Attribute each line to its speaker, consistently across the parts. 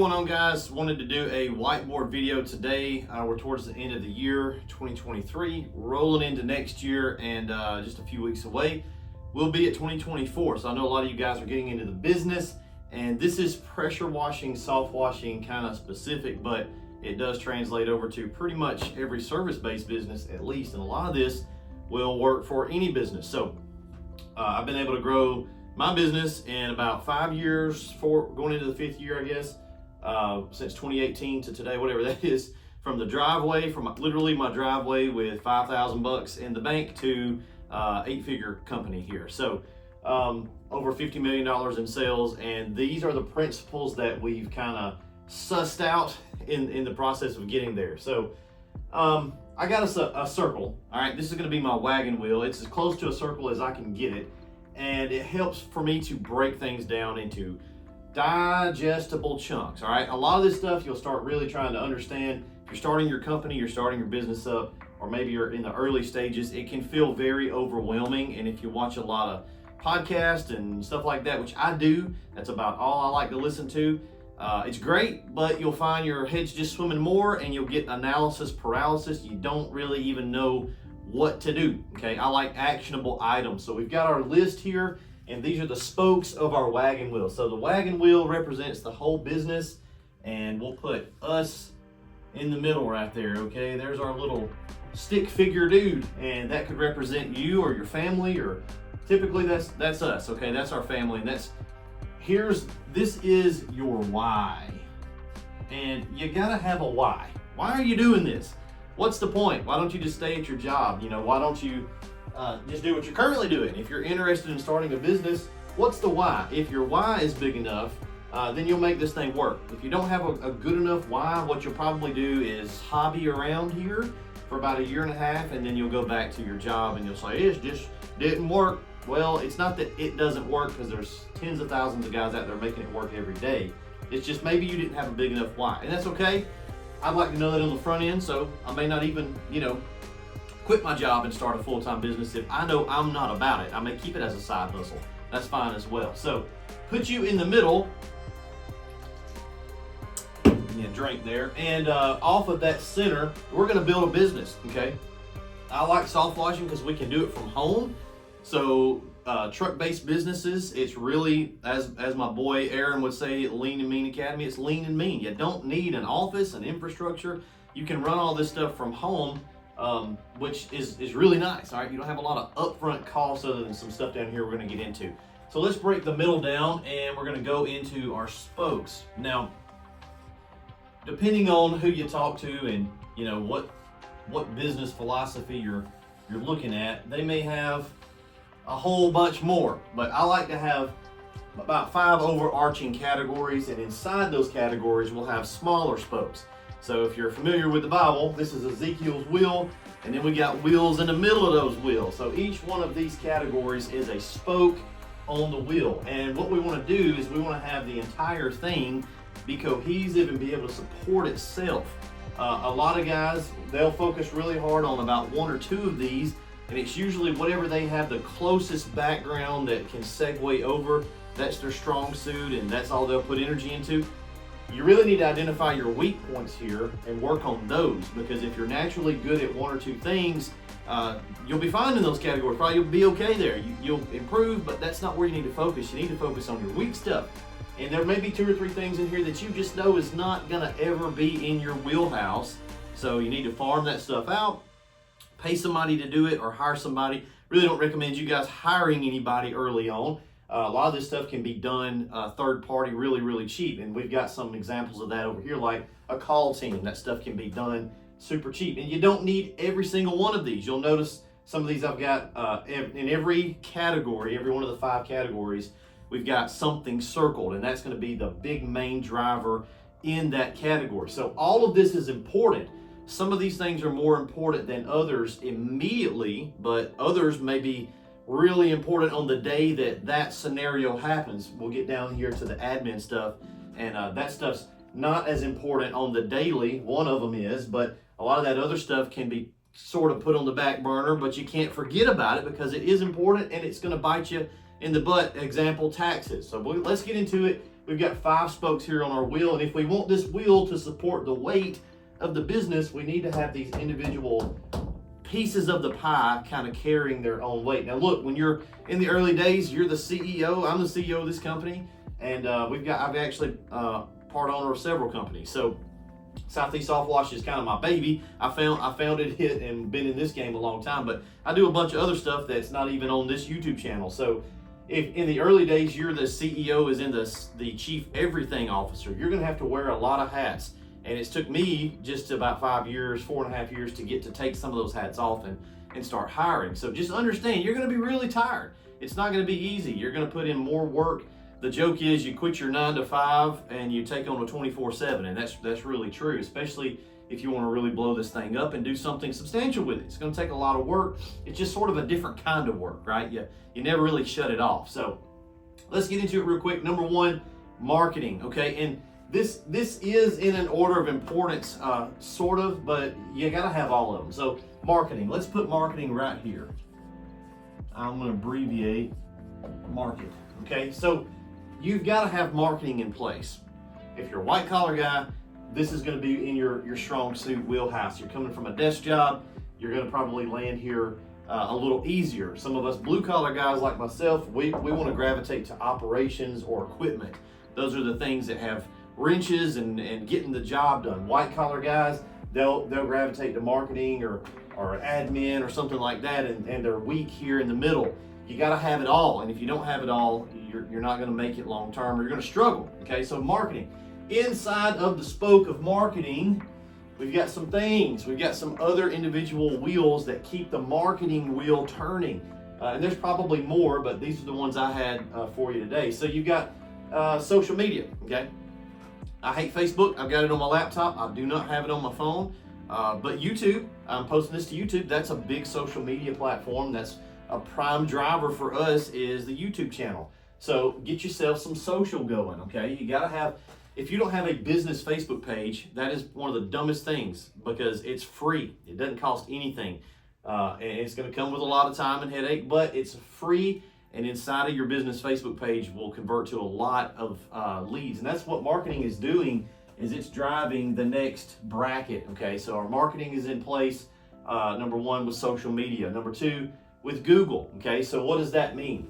Speaker 1: going on, guys? Wanted to do a whiteboard video today. We're towards the end of the year 2023, rolling into next year, and just a few weeks away we'll be at 2024. So I know a lot of you guys are getting into the business, and this is pressure washing, soft washing kind of specific, but it does translate over to pretty much every service-based business at least, and a lot of this will work for any business. So I've been able to grow my business in about 5 years, going into the 5th year, I guess, since 2018 to today, whatever that is, from the driveway, from literally my driveway with $5,000 in the bank to 8-figure company here. So over $50 million in sales, and these are the principles that we've kind of sussed out in the process of getting there. So I got a circle. All right, this is going to be my wagon wheel. It's as close to a circle as I can get it. And it helps for me to break things down into digestible chunks. All right, a lot of this stuff you'll start really trying to understand. If you're starting your company, you're starting your business up, or maybe you're in the early stages, it can feel very overwhelming. And if you watch a lot of podcasts and stuff like that, which I do, that's about all I like to listen to. It's great, but you'll find your head's just swimming more, and you'll get analysis paralysis. You don't really even know what to do. Okay, I like actionable items. So we've got our list here, and these are the spokes of our wagon wheel. So the wagon wheel represents the whole business, and we'll put us in the middle right there. Okay, there's our little stick figure dude, and that could represent you or your family, or typically that's us. Okay, that's our family, and this is your why, and you gotta have a why. Why are you doing this? What's the point? Why don't you just stay at your job? Why don't you just do what you're currently doing? If you're interested in starting a business, what's the why? If your why is big enough, then you'll make this thing work. If you don't have a good enough why, what you'll probably do is hobby around here for about 1.5 years, and then you'll go back to your job and you'll say, it just didn't work. Well, it's not that it doesn't work, because there's tens of thousands of guys out there making it work every day. It's just maybe you didn't have a big enough why, and that's okay. I'd like to know that on the front end, so I may not even, quit my job and start a full-time business if I know I'm not about it. I may keep it as a side hustle. That's fine as well. So put you in the middle. Drink there. And off of that center, we're going to build a business, okay? I like soft washing because we can do it from home. So truck-based businesses, it's really, as my boy Aaron would say at Lean and Mean Academy, it's lean and mean. You don't need an office, an infrastructure. You can run all this stuff from home, which is really nice. All right, you don't have a lot of upfront costs other than some stuff down here we're going to get into. So let's break the middle down, and we're going to go into our spokes. Now, depending on who you talk to and what business philosophy you're looking at, they may have a whole bunch more, but I like to have about 5 overarching categories, and inside those categories we'll have smaller spokes. So if you're familiar with the Bible, this is Ezekiel's wheel, and then we got wheels in the middle of those wheels. So each one of these categories is a spoke on the wheel, and what we want to do is we want to have the entire thing be cohesive and be able to support itself. A lot of guys, they'll focus really hard on about 1 or 2 of these, and it's usually whatever they have the closest background that can segue over. That's their strong suit, and that's all they'll put energy into. You really need to identify your weak points here and work on those, because if you're naturally good at 1 or 2 things, you'll be fine in those categories. Probably you'll be okay there. You'll improve, but that's not where you need to focus. You need to focus on your weak stuff. And there may be 2 or 3 things in here that you just know is not gonna ever be in your wheelhouse. So you need to farm that stuff out, pay somebody to do it, or hire somebody. Really don't recommend you guys hiring anybody early on. A lot of this stuff can be done third party really, really cheap. And we've got some examples of that over here, like a call team. That stuff can be done super cheap. And you don't need every single one of these. You'll notice some of these I've got in every category, every one of the 5 categories, we've got something circled, and that's going to be the big main driver in that category. So all of this is important. Some of these things are more important than others immediately, but others may be really important on the day that scenario happens. We'll get down here to the admin stuff, and that stuff's not as important on the daily. One of them is, but a lot of that other stuff can be sort of put on the back burner, but you can't forget about it because it is important and it's going to bite you in the butt. Example, taxes. So let's get into it. we've got 5 spokes here on our wheel, and if we want this wheel to support the weight of the business, we need to have these individual pieces of the pie kind of carrying their own weight. Now look, when you're in the early days, you're the CEO, I'm the CEO of this company, and I've actually part owner of several companies. So Southeast Softwash is kind of my baby. I founded it and been in this game a long time, but I do a bunch of other stuff that's not even on this YouTube channel. So if in the early days you're the CEO, is in the chief everything officer, you're gonna have to wear a lot of hats. And it's took me just about 5 years, 4.5 years to get to take some of those hats off and start hiring. So just understand, you're gonna be really tired. It's not gonna be easy. You're gonna put in more work. The joke is you quit your 9 to 5 and you take on a 24/7, and that's really true, especially if you wanna really blow this thing up and do something substantial with it. It's gonna take a lot of work. It's just sort of a different kind of work, right? You never really shut it off. So let's get into it real quick. Number 1, marketing, okay? And this is in an order of importance, sort of, but you gotta have all of them. So marketing, let's put marketing right here. I'm gonna abbreviate market, okay? So you've gotta have marketing in place. If you're a white collar guy, this is gonna be in your strong suit wheelhouse. You're coming from a desk job, you're gonna probably land here a little easier. Some of us blue collar guys like myself, we wanna gravitate to operations or equipment. Those are the things that have wrenches and getting the job done. White collar guys, they'll gravitate to marketing or admin or something like that, and they're weak here in the middle. You got to have it all, and if you don't have it all, you're not going to make it long term, or you're going to struggle. Okay, so marketing. Inside of the spoke of marketing, we've got some things. We've got some other individual wheels that keep the marketing wheel turning, and there's probably more, but these are the ones I had for you today. So you've got social media. Okay. I hate Facebook. I've got it on my laptop. I do not have it on my phone. But YouTube, I'm posting this to YouTube. That's a big social media platform. That's a prime driver for us, is the YouTube channel. So get yourself some social going, okay? You gotta have, if you don't have a business Facebook page, that is one of the dumbest things, because it's free. It doesn't cost anything. And it's gonna come with a lot of time and headache, but it's free. And inside of your business Facebook page will convert to a lot of leads. And that's what marketing is doing, is it's driving the next bracket, okay? So our marketing is in place, number 1, with social media. Number 2, with Google, okay? So what does that mean?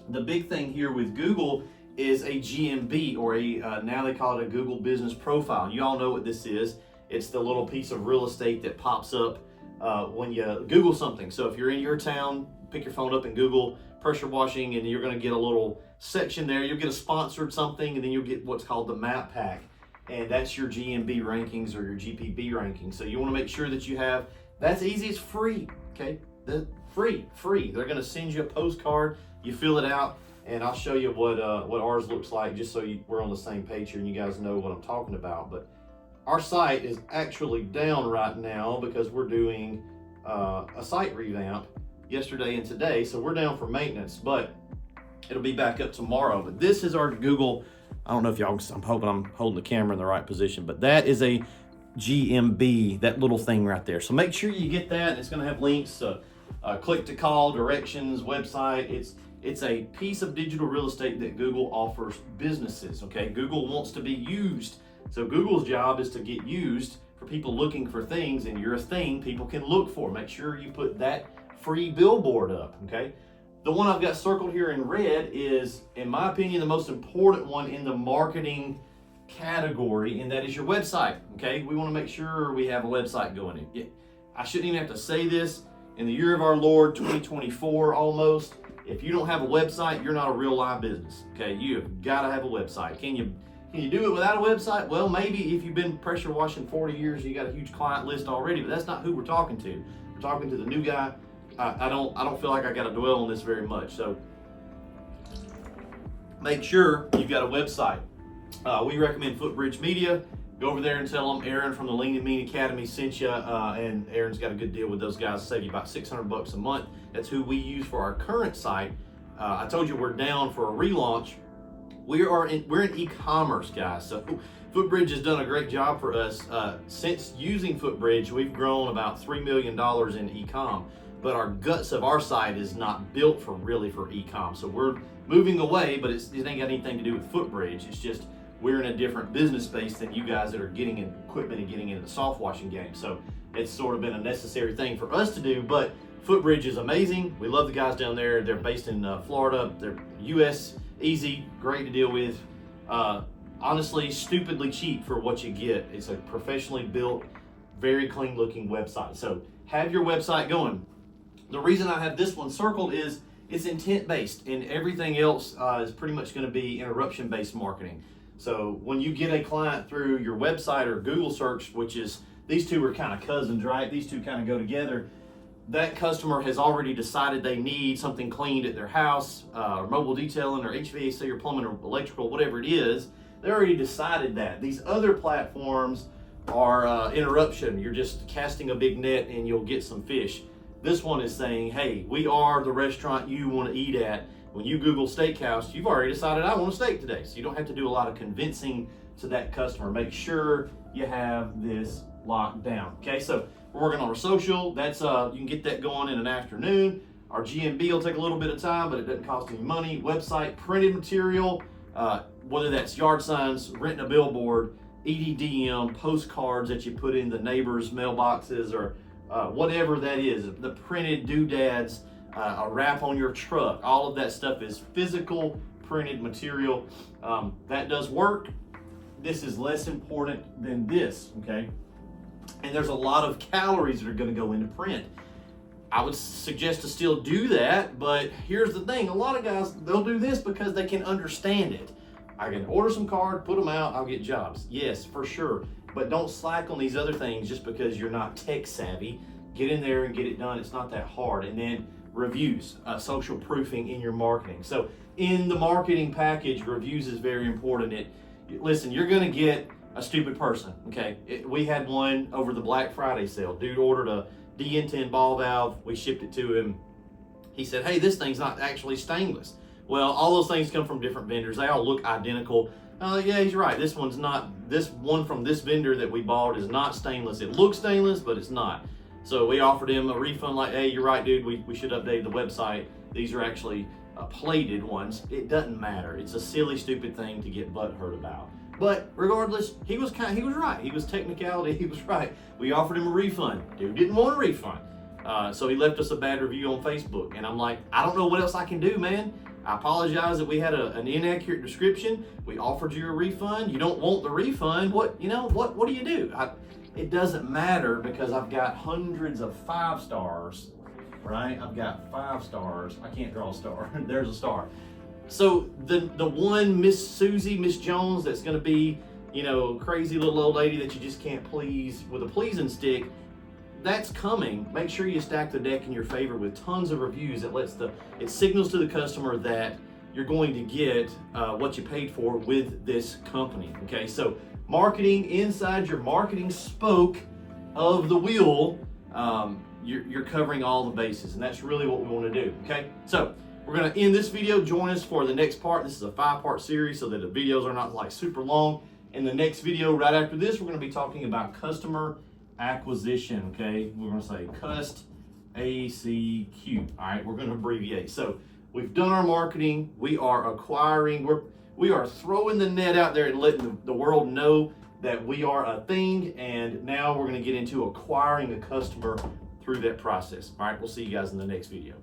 Speaker 1: The big thing here with Google is a GMB, or now they call it a Google Business Profile. You all know what this is. It's the little piece of real estate that pops up when you Google something. So if you're in your town, pick your phone up and Google pressure washing, and you're going to get a little section there. You'll get a sponsored something, and then you'll get what's called the map pack, and that's your GMB rankings or your GPB rankings. So you want to make sure that you have, that's easy, it's free, okay? Free. They're going to send you a postcard, you fill it out, and I'll show you what ours looks like, just so we're on the same page here and you guys know what I'm talking about. But our site is actually down right now because we're doing a site revamp yesterday and today, so we're down for maintenance, but it'll be back up tomorrow. But this is our Google, I don't know if y'all, I'm hoping I'm holding the camera in the right position, but that is a GMB, that little thing right there. So make sure you get that. It's going to have links, click to call, directions, website. It's a piece of digital real estate that Google offers businesses, okay? Google wants to be used. So Google's job is to get used for people looking for things, and you're a thing people can look for. Make sure you put that free billboard up, okay? The one I've got circled here in red is, in my opinion, the most important one in the marketing category, and that is your website, okay? We want to make sure we have a website going in. I shouldn't even have to say this. In the year of our Lord, 2024 almost, if you don't have a website, you're not a real live business, okay? You have got to have a website. Can you do it without a website? Well, maybe if you've been pressure washing 40 years, you got a huge client list already, but that's not who we're talking to. We're talking to the new guy. I don't feel like I got to dwell on this very much. So make sure you've got a website. We recommend Footbridge Media. Go over there and tell them Aaron from the Lean and Mean Academy sent you, and Aaron's got a good deal with those guys. Save you about $600 a month. That's who we use for our current site. I told you we're down for a relaunch. We're in e-commerce, guys. So Footbridge has done a great job for us. Since using Footbridge, we've grown about $3 million in e-com. but our guts of our site is not built for e-com. So we're moving away, but it ain't got anything to do with Footbridge. It's just we're in a different business space than you guys that are getting in equipment and getting into the soft washing game. So it's sort of been a necessary thing for us to do, but Footbridge is amazing. We love the guys down there. They're based in Florida. They're US, easy, great to deal with. Honestly, stupidly cheap for what you get. It's a professionally built, very clean looking website. So have your website going. The reason I have this one circled is it's intent based, and everything else is pretty much going to be interruption based marketing. So when you get a client through your website or Google search, which is, these two are kind of cousins, right? These two kind of go together. That customer has already decided they need something cleaned at their house, or mobile detailing, or HVAC, or plumbing, or electrical, whatever it is. They already decided that. These other platforms are interruption. You're just casting a big net and you'll get some fish. This one is saying, hey, we are the restaurant you want to eat at. When you Google steakhouse, you've already decided I want a steak today. So you don't have to do a lot of convincing to that customer. Make sure you have this locked down. Okay, so we're working on our social. That's you can get that going in an afternoon. Our GMB will take a little bit of time, but it doesn't cost any money. Website, printed material, whether that's yard signs, renting a billboard, EDDM, postcards that you put in the neighbors' mailboxes, or whatever that is, the printed doodads, a wrap on your truck, all of that stuff is physical printed material. That does work. This is less important than this, okay? And there's a lot of calories that are going to go into print. I would suggest to still do that, but here's the thing. A lot of guys, they'll do this because they can understand it. I can order some cards, put them out, I'll get jobs. Yes, for sure. But don't slack on these other things just because you're not tech savvy. Get in there and get it done. It's not that hard. And then reviews, social proofing in your marketing. So in the marketing package, reviews is very important. Listen, you're going to get a stupid person, okay? We had one over the Black Friday sale. Dude ordered a DN10 ball valve. We shipped it to him. He said, hey, this thing's not actually stainless. Well, all those things come from different vendors. They all look identical. Yeah, he's right. This one's not. This one from this vendor that we bought is not stainless. It looks stainless, but it's not. So we offered him a refund like, hey, you're right, dude. We should update the website. These are actually plated ones. It doesn't matter. It's a silly, stupid thing to get butthurt about. But regardless, he was right. He was technicality. He was right. We offered him a refund. Dude didn't want a refund. So he left us a bad review on Facebook. And I'm like, I don't know what else I can do, man. I apologize that we had an inaccurate description. We offered you a refund. You don't want the refund. What do you do? It doesn't matter because I've got hundreds of 5 stars, right? I've got 5 stars. I can't draw a star. There's a star. So the one Miss Susie, Miss Jones, that's going to be, crazy little old lady that you just can't please with a pleasing stick, that's coming. Make sure you stack the deck in your favor with tons of reviews. It signals to the customer that you're going to get what you paid for with this company. Okay, so marketing inside your marketing spoke of the wheel, you're covering all the bases, and that's really what we want to do. Okay, so we're going to end this video. Join us for the next part. This is a 5-part series so that the videos are not like super long. In the next video right after this, we're going to be talking about customer acquisition. Okay, we're going to say cust ACQ. All right, we're going to abbreviate. So we've done our marketing. We are acquiring. We are throwing the net out there and letting the world know that we are a thing. And now we're going to get into acquiring a customer through that process. All right, we'll see you guys in the next video.